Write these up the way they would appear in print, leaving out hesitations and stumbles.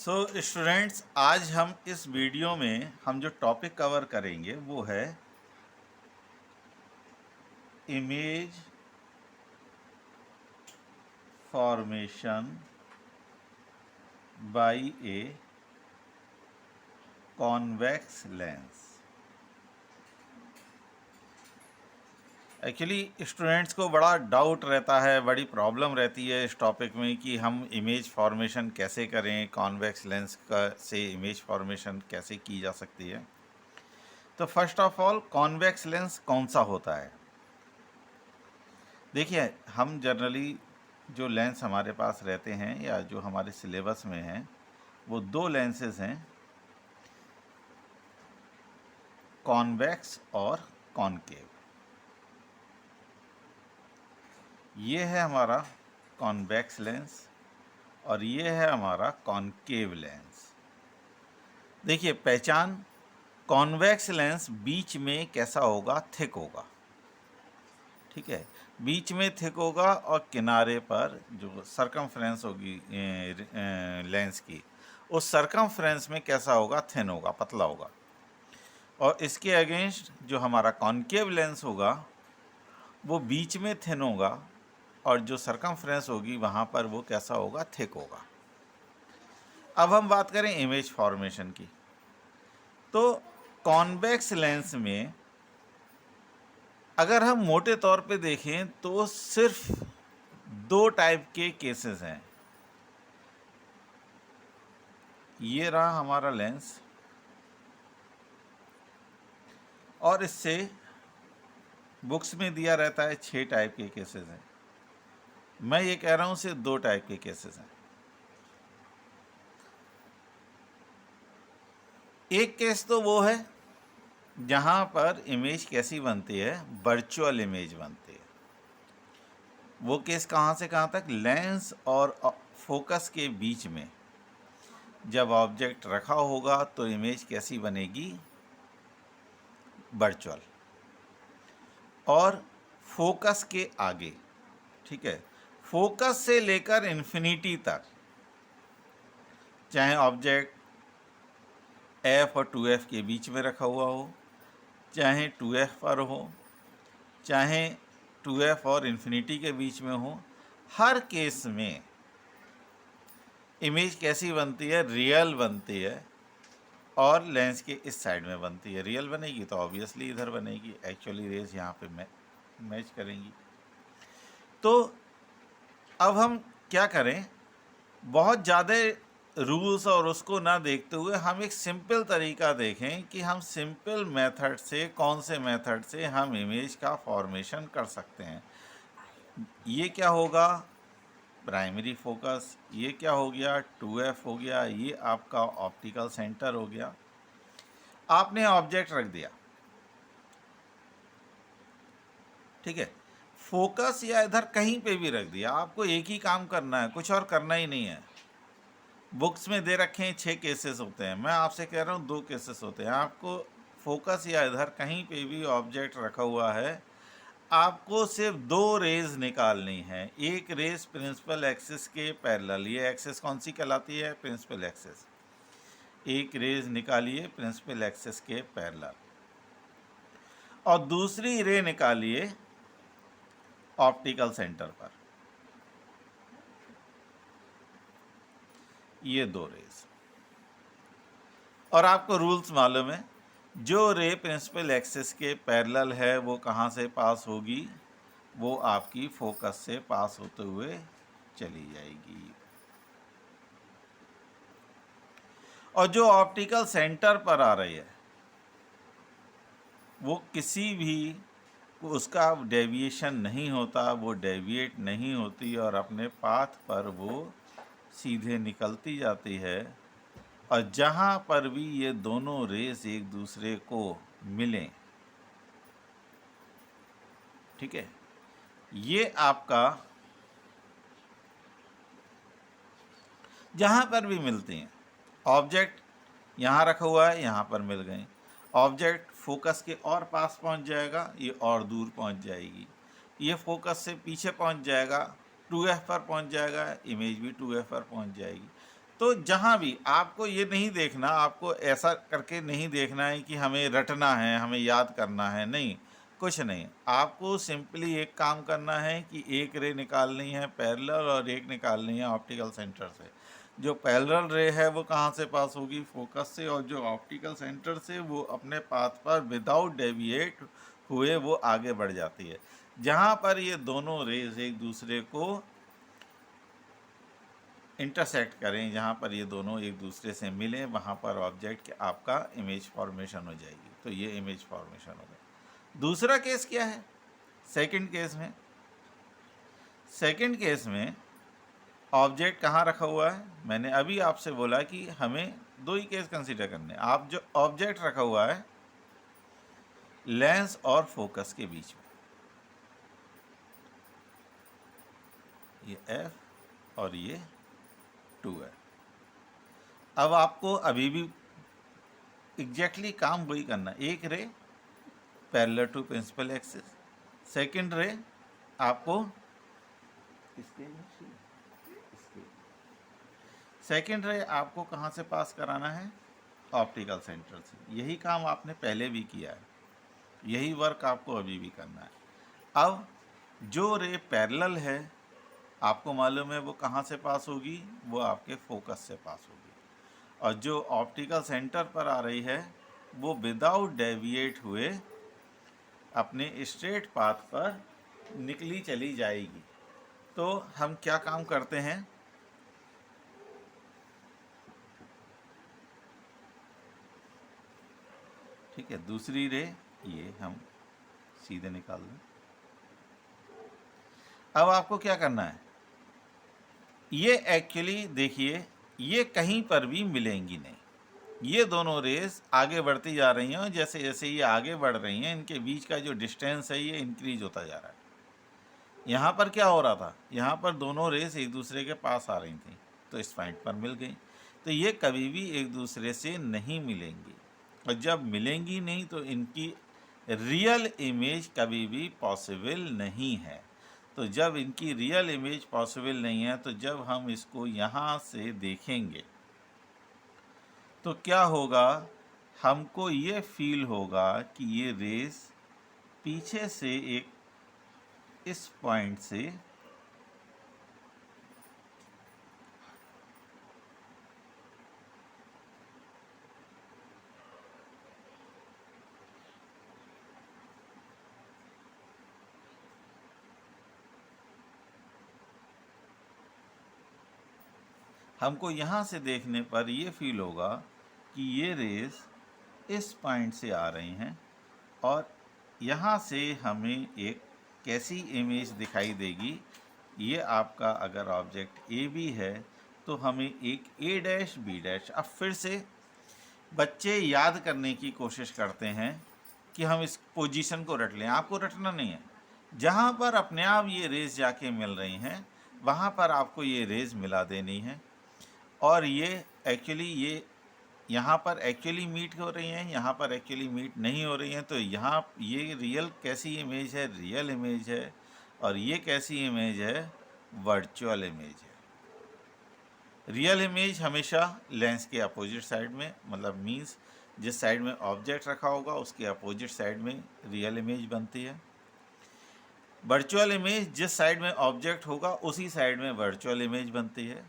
So students, आज हम इस वीडियो में हम जो टॉपिक कवर करेंगे वो है image formation by a convex lens. Actually students को बड़ा डाउट रहता है, बड़ी प्रॉब्लम रहती है इस टॉपिक में कि हम इमेज फॉर्मेशन कैसे करें, कॉन्वेक्स लेंस का से इमेज फॉर्मेशन कैसे की जा सकती है। तो first of all, convex lens कौन सा होता है? देखिए, हम जनरली जो लेंस हमारे पास रहते हैं या जो हमारे सिलेबस में हैं वो दो लेंसेज हैं, कॉन्वेक्स और कॉनकेव। ये है हमारा कॉन्वेक्स लेंस और ये है हमारा कॉनकेव लेंस। देखिए पहचान, कॉन्वेक्स लेंस बीच में कैसा होगा? थिक होगा, ठीक है, बीच में थिक होगा और किनारे पर जो सरकमफ्रेंस होगी लेंस की, उस सरकमफ्रेंस में कैसा होगा? थिन होगा, पतला होगा। और इसके अगेंस्ट जो हमारा कॉनकेव लेंस होगा वो बीच में थिन होगा और जो सरकमफ्रेंस होगी वहाँ पर वो कैसा होगा? थिक होगा। अब हम बात करें इमेज फॉर्मेशन की, तो कॉन्वेक्स लेंस में अगर हम मोटे तौर पे देखें तो सिर्फ दो टाइप के केसेस हैं। ये रहा हमारा लेंस और इससे बुक्स में दिया रहता है 6 टाइप के केसेस हैं। मैं ये कह रहा हूं सिर्फ 2 टाइप के केसेस हैं। एक केस तो वो है जहां पर इमेज कैसी बनती है? वर्चुअल इमेज बनती है। वो केस कहां से कहां तक? लेंस और फोकस के बीच में जब ऑब्जेक्ट रखा होगा तो इमेज कैसी बनेगी? वर्चुअल। और फोकस के आगे, ठीक है, फोकस से लेकर इन्फिनिटी तक, चाहे ऑब्जेक्ट एफ और 2f के बीच में रखा हुआ हो, चाहे 2f पर हो, चाहे 2f और इन्फिनिटी के बीच में हो, हर केस में इमेज कैसी बनती है? रियल बनती है और लेंस के इस साइड में बनती है। रियल बनेगी तो ऑब्वियसली इधर बनेगी, एक्चुअली रेज यहाँ पे मैच करेंगी। तो अब हम क्या करें? बहुत ज़्यादा रूल्स और उसको ना देखते हुए हम एक सिंपल तरीका देखें कि हम सिंपल मेथड से, कौन से मेथड से हम इमेज का फॉर्मेशन कर सकते हैं। ये क्या होगा? Primary focus. ये क्या हो गया? 2f हो गया। ये आपका ऑप्टिकल सेंटर हो गया। आपने ऑब्जेक्ट रख दिया, ठीक है, फोकस या इधर कहीं पे भी रख दिया, आपको एक ही काम करना है, कुछ और करना ही नहीं है। बुक्स में दे रखे हैं 6 केसेस होते हैं, मैं आपसे कह रहा हूँ 2 केसेस होते हैं। आपको फोकस या इधर कहीं पे भी ऑब्जेक्ट रखा हुआ है, आपको सिर्फ 2 रेज निकालनी है। एक रेज प्रिंसिपल एक्सिस के पैरेलल, ये एक्सिस कौन सी कहलाती है? Principal axis. एक रेज निकालिए प्रिंसिपल एक्सिस के पैरेलल और दूसरी रे निकालिए ऑप्टिकल सेंटर पर। ये 2 रेज। और आपको रूल्स मालूम है, जो रे प्रिंसिपल एक्सिस के पैरेलल है वो कहाँ से पास होगी? वो आपकी फोकस से पास होते हुए चली जाएगी। और जो ऑप्टिकल सेंटर पर आ रही है वो किसी भी, उसका डेविएशन नहीं होता, वो डेविएट नहीं होती और अपने पाथ पर वो सीधे निकलती जाती है। और जहाँ पर भी ये दोनों रेस एक दूसरे को मिलें, ठीक है, ये आपका जहाँ पर भी मिलती हैं, ऑब्जेक्ट यहाँ रखा हुआ है, यहाँ पर मिल गए, ऑब्जेक्ट फोकस के और पास पहुँच जाएगा, ये और दूर पहुँच जाएगी, ये फोकस से पीछे पहुँच जाएगा, 2f पर पहुँच जाएगा, इमेज भी 2f पर पहुँच जाएगी। तो जहाँ भी आपको ये नहीं देखना, आपको ऐसा करके नहीं देखना है कि हमें रटना है, हमें याद करना है, नहीं, कुछ नहीं। आपको सिंपली एक काम करना है कि एक रे निकालनी है पैरेलल और एक निकालनी है ऑप्टिकल सेंटर से। जो पैरेलल रे है वो कहाँ से पास होगी? फोकस से, और जो ऑप्टिकल सेंटर से वो अपने पाथ पर विदाउट डेविएट हुए वो आगे बढ़ जाती है। जहाँ पर ये दोनों रेज एक दूसरे को इंटरसेक्ट करें, जहाँ पर ये दोनों एक दूसरे से मिलें, वहाँ पर ऑब्जेक्ट आपका इमेज फॉर्मेशन हो जाएगी। तो ये इमेज फॉर्मेशन हो गया। दूसरा केस क्या है? सेकंड केस में ऑब्जेक्ट कहाँ रखा हुआ है? मैंने अभी आपसे बोला कि हमें दो ही केस कंसीडर करने। आप जो ऑब्जेक्ट रखा हुआ है लेंस और फोकस के बीच में, ये F और ये 2 है। अब आपको अभी भी एग्जैक्टली काम वही करना। एक ray parallel to principal axis, second ray आपको सेकंड रे आपको कहाँ से पास कराना है? ऑप्टिकल सेंटर से। यही काम आपने पहले भी किया है, यही वर्क आपको अभी भी करना है। अब जो रे पैरेलल है आपको मालूम है वो कहाँ से पास होगी? वो आपके फोकस से पास होगी। और जो ऑप्टिकल सेंटर पर आ रही है वो विदाउट डेविएट हुए अपने स्ट्रेट पाथ पर निकली चली जाएगी। तो हम क्या काम करते हैं? ठीक है, दूसरी रे ये हम सीधे निकाल दें। अब आपको क्या करना है? ये एक्चुअली देखिए, ये कहीं पर भी मिलेंगी नहीं। ये दोनों रेस आगे बढ़ती जा रही हैं और जैसे जैसे ये आगे बढ़ रही हैं इनके बीच का जो डिस्टेंस है ये इंक्रीज होता जा रहा है। यहाँ पर क्या हो रहा था? यहाँ पर दोनों रेस एक दूसरे के पास आ रही थी, तो इस पॉइंट पर मिल गई। तो ये कभी भी एक दूसरे से नहीं मिलेंगी, और जब मिलेंगी नहीं तो इनकी रियल इमेज कभी भी पॉसिबल नहीं है। तो जब इनकी रियल इमेज पॉसिबल नहीं है, तो जब हम इसको यहाँ से देखेंगे तो क्या होगा? हमको ये फील होगा कि ये रेस पीछे से एक इस पॉइंट से हमको यहाँ से देखने पर ये फील होगा कि ये रेस इस पॉइंट से आ रही हैं, और यहाँ से हमें एक कैसी इमेज दिखाई देगी? ये आपका अगर ऑब्जेक्ट ए बी है तो हमें एक ए डैश बी डैश। अब फिर से बच्चे याद करने की कोशिश करते हैं कि हम इस पोजीशन को रट लें। आपको रटना नहीं है, जहाँ पर अपने आप ये रेस जाके मिल रही हैं वहाँ पर आपको ये रेस मिला देनी है। और ये एक्चुअली ये यहाँ पर एक्चुअली मीट हो रही हैं, यहाँ पर एक्चुअली मीट नहीं हो रही हैं। तो यहाँ ये रियल कैसी इमेज है? रियल इमेज है। और ये कैसी इमेज है? वर्चुअल इमेज है। रियल इमेज हमेशा लेंस के अपोजिट साइड में, मतलब मीन्स जिस साइड में ऑब्जेक्ट रखा होगा उसके अपोजिट साइड में रियल इमेज बनती है। वर्चुअल इमेज जिस साइड में ऑब्जेक्ट होगा उसी साइड में वर्चुअल इमेज बनती है।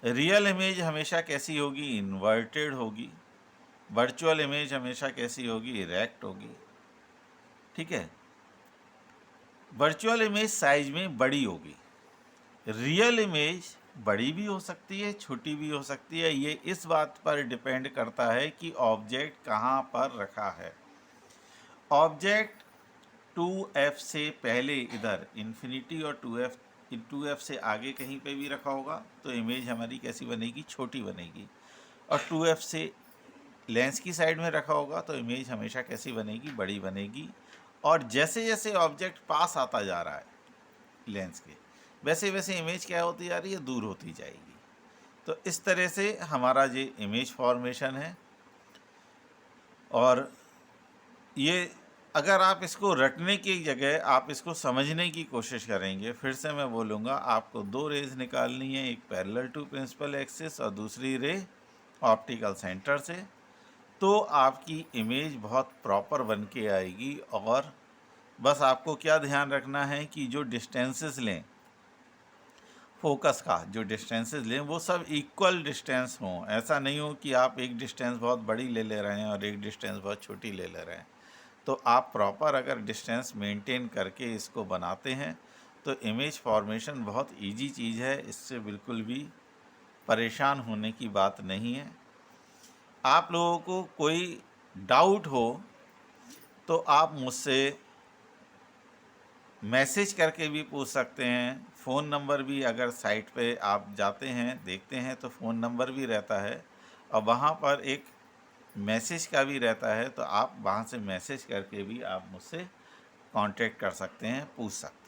रियल इमेज हमेशा कैसी होगी? इन्वर्टेड होगी। वर्चुअल इमेज हमेशा कैसी होगी? इरेक्ट होगी। ठीक है, वर्चुअल इमेज साइज में बड़ी होगी। रियल इमेज बड़ी भी हो सकती है, छोटी भी हो सकती है। ये इस बात पर डिपेंड करता है कि ऑब्जेक्ट कहाँ पर रखा है। ऑब्जेक्ट 2F से पहले इधर इन्फिनिटी और 2F से आगे कहीं पे भी रखा होगा तो इमेज हमारी कैसी बनेगी? छोटी बनेगी। और 2F से लेंस की साइड में रखा होगा तो इमेज हमेशा कैसी बनेगी? बड़ी बनेगी। और जैसे जैसे ऑब्जेक्ट पास आता जा रहा है लेंस के, वैसे वैसे इमेज क्या होती जा रही है? दूर होती जाएगी। तो इस तरह से हमारा ये इमेज फॉर्मेशन है। और ये अगर आप इसको रटने की जगह आप इसको समझने की कोशिश करेंगे, फिर से मैं बोलूँगा, आपको 2 रेज़ निकालनी है, एक पैरेलल टू प्रिंसिपल एक्सिस और दूसरी रे ऑप्टिकल सेंटर से, तो आपकी इमेज बहुत प्रॉपर बन के आएगी। और बस आपको क्या ध्यान रखना है कि जो डिस्टेंसेस लें, फोकस का जो डिस्टेंसेस लें वो सब इक्वल डिस्टेंस हों। ऐसा नहीं हो कि आप एक डिस्टेंस बहुत बड़ी ले ले रहे हैं और एक डिस्टेंस बहुत छोटी ले ले रहे हैं। तो आप प्रॉपर अगर डिस्टेंस मेंटेन करके इसको बनाते हैं तो इमेज फॉर्मेशन बहुत इजी चीज़ है, इससे बिल्कुल भी परेशान होने की बात नहीं है। आप लोगों को कोई डाउट हो तो आप मुझसे मैसेज करके भी पूछ सकते हैं। फ़ोन नंबर भी, अगर साइट पे आप जाते हैं देखते हैं तो फ़ोन नंबर भी रहता है और वहाँ पर एक मैसेज का भी रहता है, तो आप वहाँ से मैसेज करके भी आप मुझसे कांटेक्ट कर सकते हैं, पूछ सकते हैं।